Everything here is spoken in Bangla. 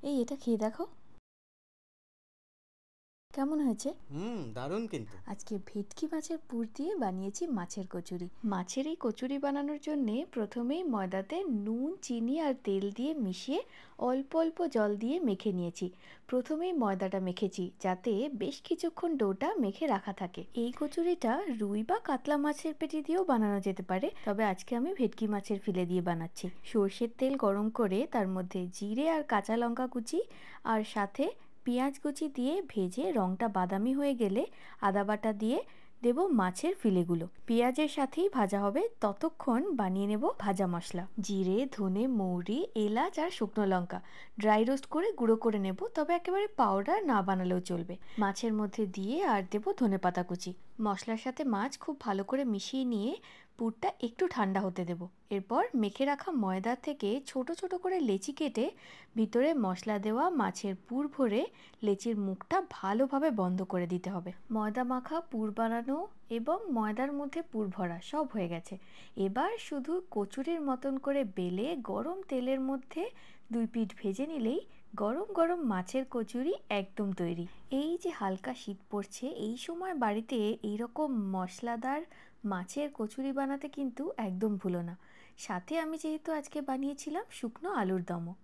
এই এটা খেয়ে দেখো কেমন হয়েছে। দারুণ কিন্তু। আজকে ভেটকি মাছের পুর দিয়ে বানিয়েছি মাছের কচুরি। মাছের এই কচুরি বানানোর জন্যে প্রথমেই ময়দাতে নুন চিনি আর তেল দিয়ে মিশিয়ে অল্প অল্প জল দিয়ে মেখে নিয়েছি। প্রথমেই ময়দাটা মেখেছি যাতে বেশ কিছুক্ষণ ডোটা মেখে রাখা থাকে। এই কচুরিটা রুই বা কাতলা মাছের পেটি দিয়েও বানানো যেতে পারে, তবে আজকে আমি ভেটকি মাছের ফিলে দিয়ে বানাচ্ছি। সর্ষের তেল গরম করে তার মধ্যে জিরে আর কাঁচা লঙ্কা কুচি আর সাথে পেঁয়াজ কুচি দিয়ে ভেজে রংটা বাদামি হয়ে গেলে আদা বাটা দিয়ে দেব মাছের ফিলেগুলো। পেঁয়াজের সাথেই ভাজা হবে ততক্ষণ বানিয়ে নেব ভাজা মশলা। জিরে, ধনে, মৌরি, এলাচ আর শুকনো লঙ্কা ড্রাই রোস্ট করে গুঁড়ো করে নেব, তবে একেবারে পাউডার না বানালেও চলবে। মাছের মধ্যে দিয়ে আর দেব ধনেপাতা কুচি। মশলার সাথে মাছ খুব ভালো করে মিশিয়ে নিয়ে পুরটা একটু ঠান্ডা হতে দেব। এরপর মেখে রাখা ময়দা থেকে ছোট ছোট করে লেচি কেটে ভিতরে মশলা দেওয়া মাছের পুর ভরে লেচির মুখটা ভালোভাবে বন্ধ করে দিতে হবে। ময়দা মাখা পুর বানানো এবং ময়দার মধ্যে পুর ভরা সব হয়ে গেছে। এবার শুধু কচুরির মতন করে বেলে গরম তেলের মধ্যে দুই পিঠ ভেজে নিলেই গরম গরম মাছের কচুরি একদম তৈরি। এই যে হালকা শীত পড়ছে, এই সময় বাড়িতে এইরকম মশলাদার মাছের কচুরি বানাতে কিন্তু একদম ভুলো না। সাথে আমি যেহেতু আজকে বানিয়েছিলাম শুকনো আলুর দমও।